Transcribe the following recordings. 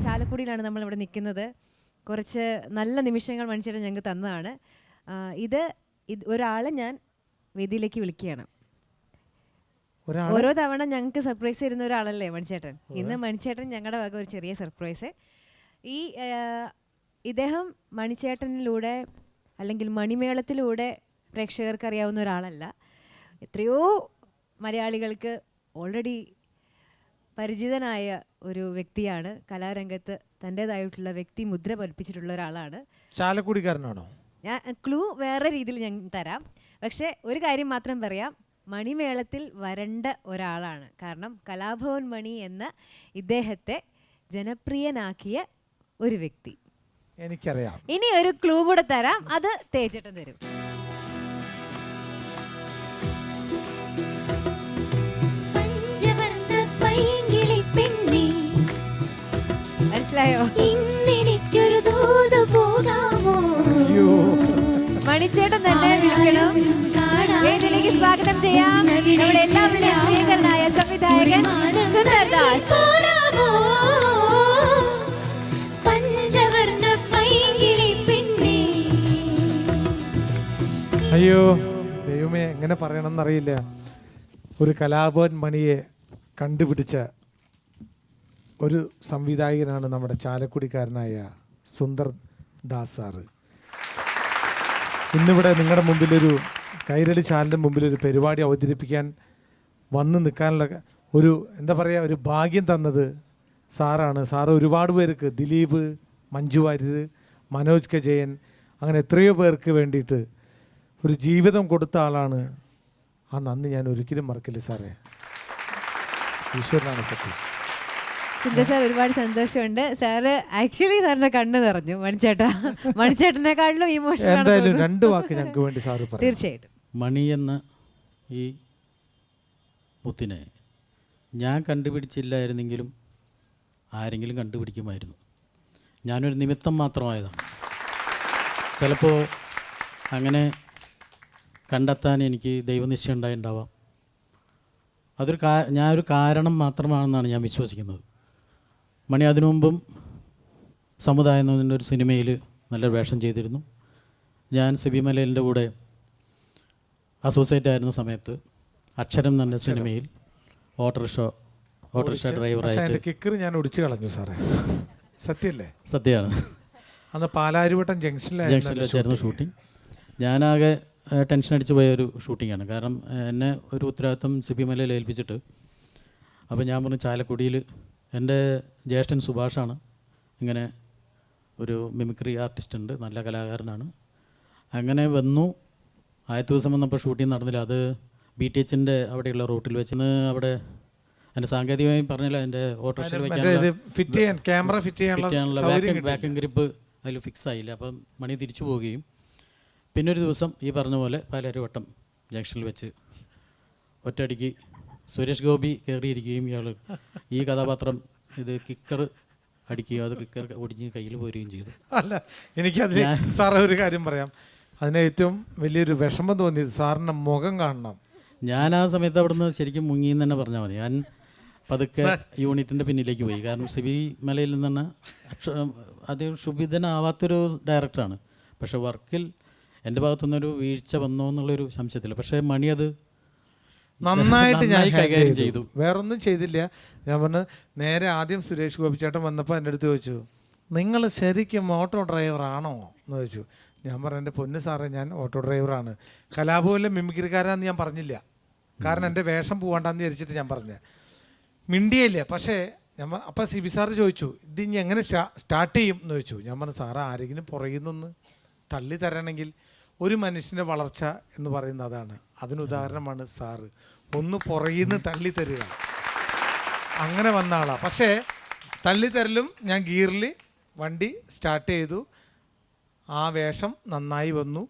ചാലക്കുടിയിലാണ് നമ്മളിവിടെ നിൽക്കുന്നത്. കുറച്ച് നല്ല നിമിഷങ്ങൾ മണിച്ചേട്ടൻ ഞങ്ങൾക്ക് തന്നതാണ്. ഇത് ഒരാളെ ഞാൻ വേദിയിലേക്ക് വിളിക്കുകയാണ്. ഓരോ തവണ ഞങ്ങൾക്ക് സർപ്രൈസ് തരുന്ന ഒരാളല്ലേ മണിച്ചേട്ടൻ. ഇന്ന് മണിച്ചേട്ടൻ ഞങ്ങളുടെ വക ഒരു ചെറിയ സർപ്രൈസ്. ഇദ്ദേഹം മണിച്ചേട്ടനിലൂടെ അല്ലെങ്കിൽ മണിമേളത്തിലൂടെ പ്രേക്ഷകർക്ക് അറിയാവുന്ന ഒരാളല്ല. എത്രയോ മലയാളികൾക്ക് ഓൾറെഡി പരിചിതനായ ഒരു വ്യക്തിയാണ്. കലാരംഗത്ത് തൻ്റെതായിട്ടുള്ള വ്യക്തി മുദ്ര പതിപ്പിച്ചിട്ടുള്ള ഒരാളാണ്. ചാലക്കുടിക്കാരനാണോ? ഞാൻ ക്ലൂ വേറെ രീതിയിൽ ഞാൻ തരാം. പക്ഷേ ഒരു കാര്യം മാത്രം പറയാം, മണിമേളത്തിൽ വരേണ്ട ഒരാളാണ്. കാരണം കലാഭവൻ മണി എന്ന ഇദ്ദേഹത്തെ ജനപ്രിയനാക്കിയ ഒരു വ്യക്തി. എനിക്കറിയാം. ഇനി ഒരു ക്ലൂ കൂടെ തരാം, അത് തേച്ചേട്ടൻ തരും. മനസ്സിലായോ? മണിച്ചേട്ടൻ തന്നെ വിളിക്കണം. വേദിയിലേക്ക് സ്വാഗതം ചെയ്യാം നമ്മുടെ എല്ലാവരുടെയും പ്രിയങ്കരനായ സംവിധായകൻ സുന്ദർദാസ്. അയ്യോ ദൈവമേ, എങ്ങനെ പറയണമെന്നറിയില്ല. ഒരു കലാഭവൻ മണിയെ കണ്ടുപിടിച്ച ഒരു സംവിധായകനാണ് നമ്മുടെ ചാലക്കുടിക്കാരനായ സുന്ദർ ദാസ് സാറ്. ഇന്നിവിടെ നിങ്ങളുടെ മുമ്പിലൊരു കൈരളി ചാനലിൻ്റെ മുമ്പിലൊരു പരിപാടി അവതരിപ്പിക്കാൻ വന്ന് നിൽക്കാനുള്ള ഒരു എന്താ പറയുക, ഒരു ഭാഗ്യം തന്നത് സാറാണ്. സാറ് ഒരുപാട് പേർക്ക്, ദിലീപ്, മഞ്ജു വാര്യർ, മനോജ് കെ ജയൻ, അങ്ങനെ എത്രയോ പേർക്ക് വേണ്ടിയിട്ട് ഒരു ജീവിതം കൊടുത്ത ആളാണ്. ആ നന്ദി ഞാൻ ഒരിക്കലും മറക്കില്ല സാറേ. ഈശ്വരനാണ് സത്യം. സുന്ദർ സാർ, ഒരുപാട് സന്തോഷമുണ്ട്. സാറ് ആക്ച്വലി സാറിന്റെ കണ്ണ് നിറഞ്ഞു. മണിച്ചേട്ടനെക്കാളിലും ഇമോഷണൽ. എന്തായാലും രണ്ട് വാക്ക് ഞങ്ങൾക്ക് വേണ്ടി സാറ് പറയും. തീർച്ചയായിട്ടും. മണി എന്ന ഈ മുത്തിനെ ഞാൻ കണ്ടുപിടിച്ചില്ലായിരുന്നെങ്കിലും ആരെങ്കിലും കണ്ടുപിടിക്കുമായിരുന്നു. ഞാനൊരു നിമിത്തം മാത്രമായതാണ്. ചിലപ്പോൾ അങ്ങനെ കണ്ടെത്താൻ എനിക്ക് ദൈവനിശ്ചയം ഉണ്ടാവാം. ഞാനൊരു കാരണം മാത്രമാണെന്നാണ് ഞാൻ വിശ്വസിക്കുന്നത്. മണി അതിനു മുമ്പും സമുദായം എന്നതിൻ്റെ ഒരു സിനിമയിൽ നല്ല വേഷം ചെയ്തിരുന്നു. ഞാൻ സിബി മലയിലിൻ്റെ കൂടെ അസോസിയേറ്റ് ആയിരുന്ന സമയത്ത് അക്ഷരം എന്ന സിനിമയിൽ ഓട്ടോറിക്ഷ ഡ്രൈവറായിട്ട് കിക്കർ ഞാൻ ഒടിച്ചു കളഞ്ഞു സാറേ. സത്യമല്ലേ? സത്യമാണ്. അന്ന് പാലാരിവട്ടം ജംഗ്ഷനിൽ വെച്ചായിരുന്നു ഷൂട്ടിംഗ്. ഞാനാകെ ടെൻഷൻ അടിച്ചു പോയ ഒരു ഷൂട്ടിങ്ങാണ്. കാരണം എന്നെ ഒരു ഉത്തരവാദിത്വം സിബി മലയിൽ ഏൽപ്പിച്ചിട്ട്, അപ്പോൾ ഞാൻ പറഞ്ഞു ചാലക്കുടിയിൽ എൻ്റെ ജ്യേഷ്ഠൻ സുഭാഷാണ്, ഇങ്ങനെ ഒരു മിമിക്രി ആർട്ടിസ്റ്റ് ഉണ്ട്, നല്ല കലാകാരനാണ്. അങ്ങനെ വന്നു. ആദ്യത്തെ ദിവസം വന്നപ്പോൾ ഷൂട്ടിംഗ് നടന്നില്ല. അത് BTHൻ്റെ അവിടെയുള്ള റൂട്ടിൽ വെച്ച് അവിടെ എൻ്റെ സാങ്കേതികമായി പറഞ്ഞില്ല, എൻ്റെ ഓട്ടോറിക്ഷയിൽ വയ്ക്കാനുള്ള വാക്യൂം ഗ്രിപ്പ് അതിൽ ഫിക്സ് ആയില്ല. അപ്പം മണി തിരിച്ചു പോവുകയും പിന്നെ ഒരു ദിവസം ഈ പറഞ്ഞ പോലെ പാലാരിവട്ടം ജംഗ്ഷനിൽ വെച്ച് ഒറ്റയടിക്ക് സുരേഷ് ഗോപി കയറിയിരിക്കുകയും ഇയാൾ ഈ കഥാപാത്രം ഇത് കിക്കർ അടിക്കുകയും അത് കിക്കർ ഒടിഞ്ഞ് കയ്യിൽ പോരുകയും ചെയ്തു. അല്ല, എനിക്കതിൽ സാറേ ഒരു കാര്യം പറയാം. അതിന് ഏറ്റവും വലിയൊരു വിഷമം തോന്നിയത് സാറിൻ്റെ മുഖം കാണണം. ഞാൻ ആ സമയത്ത് അവിടുന്ന് ശരിക്കും മുങ്ങിയെന്ന് തന്നെ പറഞ്ഞാൽ മതി. ഞാൻ പതുക്കെ യൂണിറ്റിൻ്റെ പിന്നിലേക്ക് പോയി. കാരണം സിബി മലയിൽ നിന്ന് അത് ശുഭിതനാവാത്തൊരു ഡയറക്ടറാണ്. പക്ഷേ വർക്കിൽ എൻ്റെ ഭാഗത്തുനിന്നൊരു വീഴ്ച വന്നോ എന്നുള്ളൊരു സംശയത്തില്ല. പക്ഷേ മണി അത് നന്നായിട്ട് ഞാൻ കൈകാര്യം ചെയ്തു. വേറൊന്നും ചെയ്തില്ല. ഞാൻ പറഞ്ഞു, നേരെ ആദ്യം സുരേഷ് ഗോപിച്ചേട്ടൻ വന്നപ്പോൾ എൻ്റെ അടുത്ത് ചോദിച്ചു, നിങ്ങൾ ശരിക്കും ഓട്ടോ ഡ്രൈവറാണോ എന്ന് ചോദിച്ചു. ഞാൻ പറഞ്ഞു, എൻ്റെ പൊന്ന് സാറേ, ഞാൻ ഓട്ടോ ഡ്രൈവറാണ്. കലാഭവനിലെ മിമിക്രിക്കാരാന്ന് ഞാൻ പറഞ്ഞില്ല. കാരണം എൻ്റെ വേഷം പോകണ്ടെന്ന് വിചാരിച്ചിട്ട് ഞാൻ പറഞ്ഞു. മിണ്ടിയില്ല. പക്ഷേ അപ്പോൾ സിബി സാറ് ചോദിച്ചു, ഇത് ഇനി എങ്ങനെ സ്റ്റാർട്ട് ചെയ്യും എന്ന് ചോദിച്ചു. ഞാൻ പറഞ്ഞു, സാറ് ആരെങ്കിലും പുറകിൽ നിന്ന് തള്ളി തരണമെങ്കിൽ ഒരു മനുഷ്യൻ്റെ വളർച്ച എന്ന് പറയുന്നത് അതാണ്. അതിനുദാഹരണമാണ് സാറ്. ഒന്ന് പുറകിൽ നിന്ന് തള്ളി തരിക, അങ്ങനെ വന്ന ആളാണ്. പക്ഷേ തള്ളിത്തരലും ഞാൻ ഗിയറിൽ വണ്ടി സ്റ്റാർട്ട് ചെയ്തു. ആ വേഷം നന്നായി വന്നു.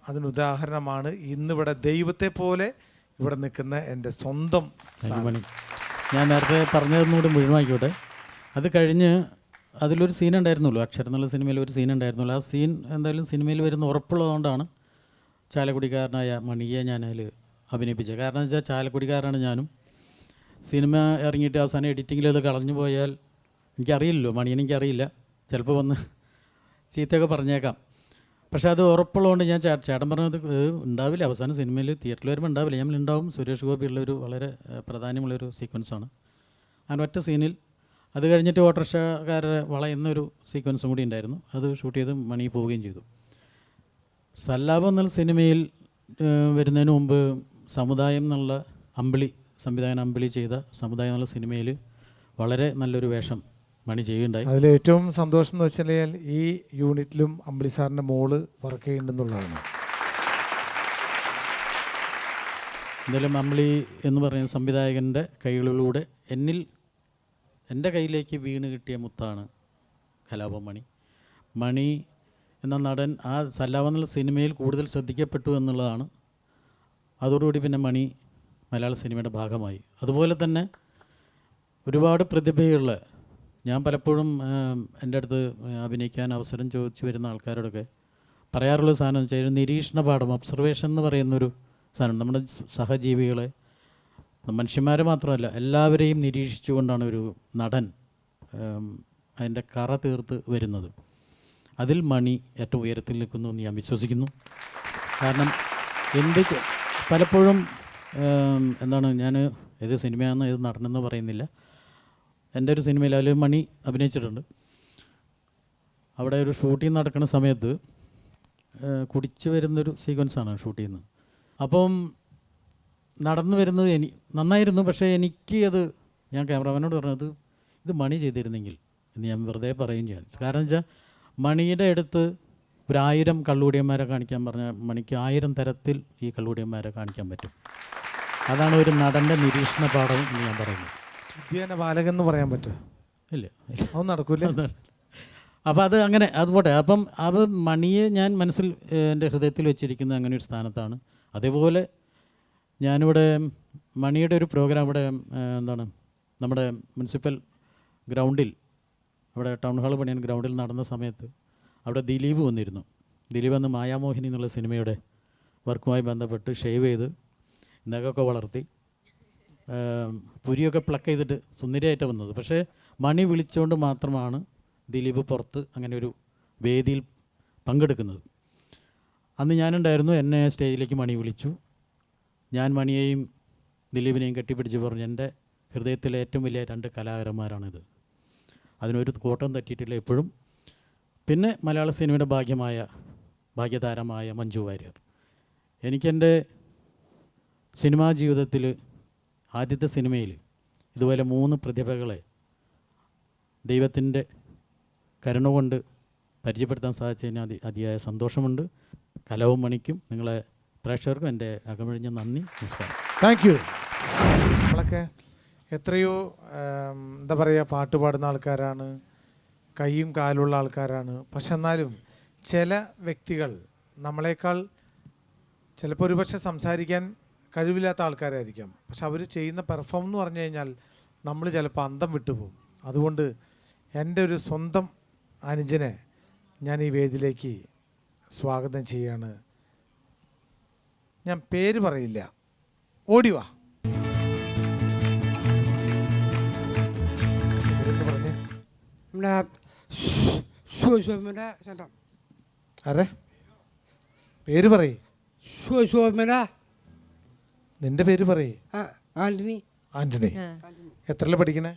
അതിനുദാഹരണമാണ് ഇന്നിവിടെ ദൈവത്തെ പോലെ ഇവിടെ നിൽക്കുന്ന എൻ്റെ സ്വന്തം മണി. ഞാൻ നേരത്തെ പറഞ്ഞതൊന്നുകൂടി മുഴുവനായിക്കോട്ടെ. അത് കഴിഞ്ഞ് അതിലൊരു സീൻ ഉണ്ടായിരുന്നുള്ളൂ, അക്ഷരം എന്നുള്ള സിനിമയിൽ ഒരു സീൻ ഉണ്ടായിരുന്നുള്ളൂ. ആ സീൻ എന്തായാലും സിനിമയിൽ വരുന്ന ഉറപ്പുള്ളതുകൊണ്ടാണ് ചാലക്കുടിക്കാരനായ മണിയെ ഞാൻ അതിൽ അഭിനയിപ്പിച്ചത്. കാരണം എന്ന് വെച്ചാൽ ചാലക്കുടിക്കാരാണ് ഞാനും. സിനിമ ഇറങ്ങിയിട്ട് അവസാനം എഡിറ്റിങ്ങിൽ അത് കളഞ്ഞു പോയാൽ എനിക്കറിയില്ലല്ലോ, മണിയനെ എനിക്കറിയില്ല, ചിലപ്പോൾ വന്ന് ചീത്തയൊക്കെ പറഞ്ഞേക്കാം. പക്ഷേ അത് ഉറപ്പുള്ളതുകൊണ്ട് ഞാൻ ചേട്ടൻ പറഞ്ഞത് ഉണ്ടാവില്ല, അവസാനം സിനിമയിൽ തിയേറ്ററിൽ വരുമ്പോൾ ഉണ്ടാവില്ല, ഞാൻ ഉണ്ടാവും. സുരേഷ് ഗോപിയുള്ളൊരു വളരെ പ്രാധാന്യമുള്ളൊരു സീക്വൻസാണ്. അങ്ങനെ ഒറ്റ സീനിൽ അത് കഴിഞ്ഞിട്ട് ഓട്ടോറിക്ഷക്കാരുടെ വളയുന്നൊരു സീക്വൻസും കൂടി ഉണ്ടായിരുന്നു. അത് ഷൂട്ട് ചെയ്ത് മണി പോവുകയും ചെയ്തു. സല്ലാപം എന്നുള്ള സിനിമയിൽ വരുന്നതിന് മുമ്പ് സമുദായം എന്നുള്ള സംവിധായകൻ അമ്പിളി ചെയ്ത സമുദായം എന്നുള്ള സിനിമയിൽ വളരെ നല്ലൊരു വേഷം മണി ചെയ്യുകയുണ്ടായി. അതിൽ ഏറ്റവും സന്തോഷം എന്ന് വെച്ചാൽ ഈ യൂണിറ്റിലും അമ്പിളി സാറിൻ്റെ മോള് വർക്ക് ചെയ്യുന്നുണ്ടെന്നുള്ളതാണ്. എന്തായാലും അമ്പിളി എന്ന് പറയുന്ന സംവിധായകൻ്റെ കൈകളിലൂടെ എൻ്റെ കയ്യിലേക്ക് വീണ് കിട്ടിയ മുത്താണ് കലാപം മണി. മണി എന്ന നടൻ ആ സല്ലാപം എന്നുള്ള സിനിമയിൽ കൂടുതൽ ശ്രദ്ധിക്കപ്പെട്ടു എന്നുള്ളതാണ്. അതോടുകൂടി പിന്നെ മണി മലയാള സിനിമയുടെ ഭാഗമായി. അതുപോലെ തന്നെ ഒരുപാട് പ്രതിഭയുള്ള, ഞാൻ പലപ്പോഴും എൻ്റെ അടുത്ത് അഭിനയിക്കാൻ അവസരം ചോദിച്ചു വരുന്ന ആൾക്കാരോടൊക്കെ പറയാറുള്ള സാധനം എന്ന് വെച്ചാൽ നിരീക്ഷണ പാഠം, ഒബ്സർവേഷൻ എന്ന് പറയുന്നൊരു സാധനം. നമ്മുടെ സഹജീവികളെ, മനുഷ്യന്മാരെ മാത്രമല്ല എല്ലാവരെയും നിരീക്ഷിച്ചുകൊണ്ടാണ് ഒരു നടൻ അതിൻ്റെ കറ തീർത്ത് വരുന്നത്. അതിൽ മണി ഏറ്റവും ഉയരത്തിൽ നിൽക്കുന്നു എന്ന് ഞാൻ വിശ്വസിക്കുന്നു. കാരണം പലപ്പോഴും എന്താണ്, ഞാൻ ഏത് സിനിമയാണെന്ന് ഏത് നടനെന്ന് പറയുന്നില്ല, എൻ്റെ ഒരു സിനിമയിൽ അതിൽ മണി അഭിനയിച്ചിട്ടുണ്ട്. അവിടെ ഒരു ഷൂട്ടിംഗ് നടക്കുന്ന സമയത്ത് കുടിച്ച് വരുന്നൊരു സീക്വൻസാണ് ഷൂട്ട് ചെയ്യുന്നത്. അപ്പം നടന്നു വരുന്നത് നന്നായിരുന്നു. പക്ഷേ ഞാൻ ക്യാമറമാനോട് പറഞ്ഞത് ഇത് മണി ചെയ്തിരുന്നെങ്കിൽ എന്ന് ഞാൻ വെറുതെ പറയുകയും ചെയ്യാൻ. കാരണം വെച്ചാൽ മണിയുടെ അടുത്ത് 1000 കള്ളുകൂടിയന്മാരെ കാണിക്കാൻ പറഞ്ഞാൽ മണിക്ക് 1000 തരത്തിൽ ഈ കള്ളുകൂടിയന്മാരെ കാണിക്കാൻ പറ്റും. അതാണ് ഒരു നടൻ്റെ നിരീക്ഷണ പാഠം എന്ന് ഞാൻ പറയുന്നത്. ബാലകൻ എന്ന് പറയാൻ പറ്റുമോ? ഇല്ല, അത് നടക്കൂല. അപ്പോൾ അത് പോട്ടെ. അപ്പം അത് മണിയെ ഞാൻ മനസ്സിൽ എൻ്റെ ഹൃദയത്തിൽ വെച്ചിരിക്കുന്നത് അങ്ങനെ ഒരു സ്ഥാനത്താണ്. അതേപോലെ ഞാനിവിടെ മണിയുടെ ഒരു പ്രോഗ്രാം ഇവിടെ നമ്മുടെ മുനിസിപ്പൽ ഗ്രൗണ്ടിൽ, അവിടെ ടൗൺ ഹാൾ പണിയാൻ ഗ്രൗണ്ടിൽ നടന്ന സമയത്ത് അവിടെ ദിലീപ് വന്നിരുന്നു. ദിലീപ് വന്ന് മായാമോഹിനി എന്നുള്ള സിനിമയുടെ വർക്കുമായി ബന്ധപ്പെട്ട് ഷേവ് ചെയ്ത് നഖമൊക്കെ വളർത്തി പുരിയൊക്കെ പ്ലക്ക് ചെയ്തിട്ട് സുന്ദരിയായിട്ടാണ് വന്നത്. പക്ഷേ മണി വിളിച്ചുകൊണ്ട് മാത്രമാണ് ദിലീപ് പുറത്ത് അങ്ങനെ ഒരു വേദിയിൽ പങ്കെടുക്കുന്നത്. അന്ന് ഞാനുണ്ടായിരുന്നു. എന്നെ സ്റ്റേജിലേക്ക് മണി വിളിച്ചു. ഞാൻ മണിയെയും ദിലീപിനെയും കെട്ടിപ്പിടിച്ച് പറഞ്ഞു, എൻ്റെ ഹൃദയത്തിലെ ഏറ്റവും വലിയ 2 കലാകാരന്മാരാണിത്, അതിനൊരു കോട്ടം തട്ടിയിട്ടില്ല എപ്പോഴും. പിന്നെ മലയാള സിനിമയുടെ ഭാഗ്യതാരമായ മഞ്ജു വാര്യർ. എനിക്കെൻ്റെ സിനിമാ ജീവിതത്തിൽ ആദ്യത്തെ സിനിമയിൽ ഇതുപോലെ 3 പ്രതിഭകളെ ദൈവത്തിൻ്റെ കരുണ കൊണ്ട് പരിചയപ്പെടുത്താൻ സാധിച്ചതിന് അതിയായ സന്തോഷമുണ്ട്. കലാപം മണിക്കും നിങ്ങളെ പ്രേക്ഷകർക്കും എൻ്റെ അകമഴിഞ്ഞ നന്ദി, നമസ്കാരം. Thank you. നമ്മളൊക്കെ എത്രയോ എന്താ പറയുക, പാട്ട് പാടുന്ന ആൾക്കാരാണ്, കൈയും കാലുള്ള ആൾക്കാരാണ്. പക്ഷെ എന്നാലും ചില വ്യക്തികൾ നമ്മളെക്കാൾ ചിലപ്പോൾ ഒരുപക്ഷെ സംസാരിക്കാൻ കഴിവില്ലാത്ത ആൾക്കാരായിരിക്കാം. പക്ഷെ അവർ ചെയ്യുന്ന പെർഫോം എന്ന് പറഞ്ഞു കഴിഞ്ഞാൽ നമ്മൾ ചിലപ്പോൾ അന്തം വിട്ടുപോകും. അതുകൊണ്ട് എൻ്റെ ഒരു സ്വന്തം അനുജനെ ഞാൻ ഈ വേദിയിലേക്ക് സ്വാഗതം ചെയ്യാണ്. ഞാൻ പേര് പറയില്ല, ഓടിവാ. അരെ പേര് പറയ്, നിന്റെ പേര് പറയ്. ആന്റണി. ആന്റണി. എത്രല്ല പഠിക്കണേ?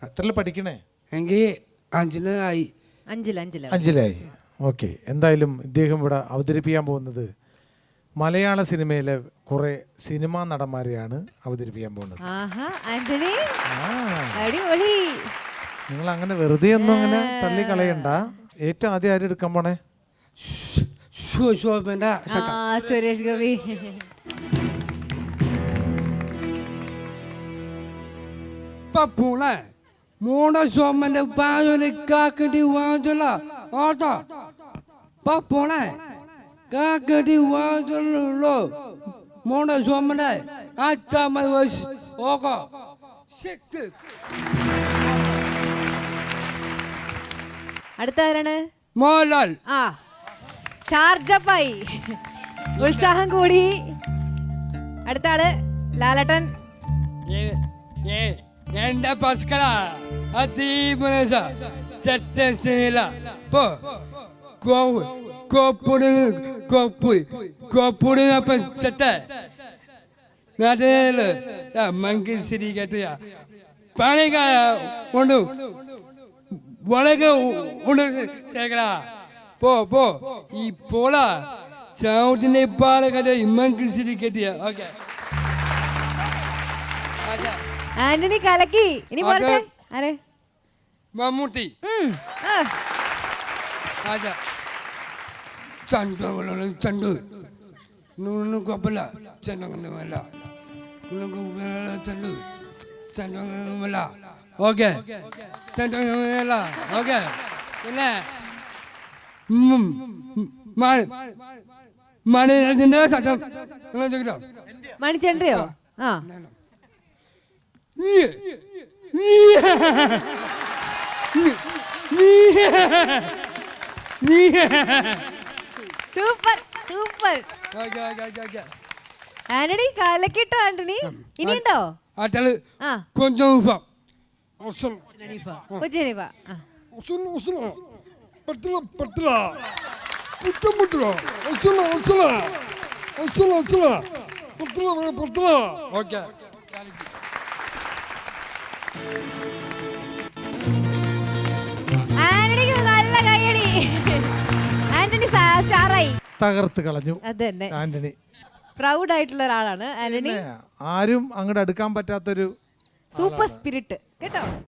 എത്രല്ല പഠിക്കണേ? അഞ്ചിലായി. ഓക്കെ. എന്തായാലും ഇദ്ദേഹം ഇവിടെ അവതരിപ്പിക്കാൻ പോകുന്നത് മലയാള സിനിമയിലെ കുറെ സിനിമാ നടന്മാരെയാണ് അവതരിപ്പിക്കാൻ പോകുന്നത്. നിങ്ങൾ അങ്ങനെ വെറുതെ ഒന്നും അങ്ങനെ തള്ളിക്കളയണ്ട. ഏറ്റവും ആദ്യം ആരും എടുക്കാൻ പോണേ? സുരേഷ് ഗോപി. മോണ സോമന്റെ പായൊരു കാക്കടി വാതില ഓട്ടോ പോണേ കാക്കടി വാതിലുള്ളൂ മോണ സോമന്റെ ഓക്കോ. അടുത്ത ആരാണ്? മോഹൻലാൽ. ചാർജപ്പായി, ഉത്സാഹം കൂടി. അടുത്ത ആള് ലാലട്ടൻ. എന്റെ പസ്കല അതീപനസ ചെറ്റസില പോ കോപ്പുടിനപ്പം ചെറ്റ നാട്ടില് മങ്കി സിരി കേട്ടിയ പണിക്കായ ഉണ്ട് വളരെ ഉണ്ട് ശേഖര പോ ഈ പോള ചവിട്ടിനെ പാല കഥ മങ്കി സിരി കേട്ടിയ ഓക്കെ ആന്റണി കലക്കി. ഇനി പോരട്ടെ. ആരെ? മമ്മൂട്ടി അതെ ചണ്ടു നൂന്ന് കുഴപ്പമില്ല ചെണ്ടല്ല ചണ്ടു ചണ്ടല്ല ഓക്കെ ചണ്ടല്ല ഓക്കെ പിന്നെ മണിന്റെ ചട്ടം മണിച്ചെണ്ടയോ? ആ സൂപ്പർ സൂപ്പർ ആന്റണി കലക്കിട്ടോ ആന്റണി. ഇനിയുണ്ടോ? ആട്ടല് ആ కొంచెం കൊച്ചിനിവ. ഓക്കെ ആന്റണിക്ക് നല്ല കൈയടി. ആന്റണി സ്റ്റാറായി. തകർത്ത് കളഞ്ഞു അത് തന്നെ. ആന്റണി പ്രൗഡ് ആയിട്ടുള്ള ഒരാളാണ് ആന്റണി. ആരും അങ്ങോട്ട് അടുക്കാൻ പറ്റാത്തൊരു സൂപ്പർ സ്പിരിറ്റ് കേട്ടോ.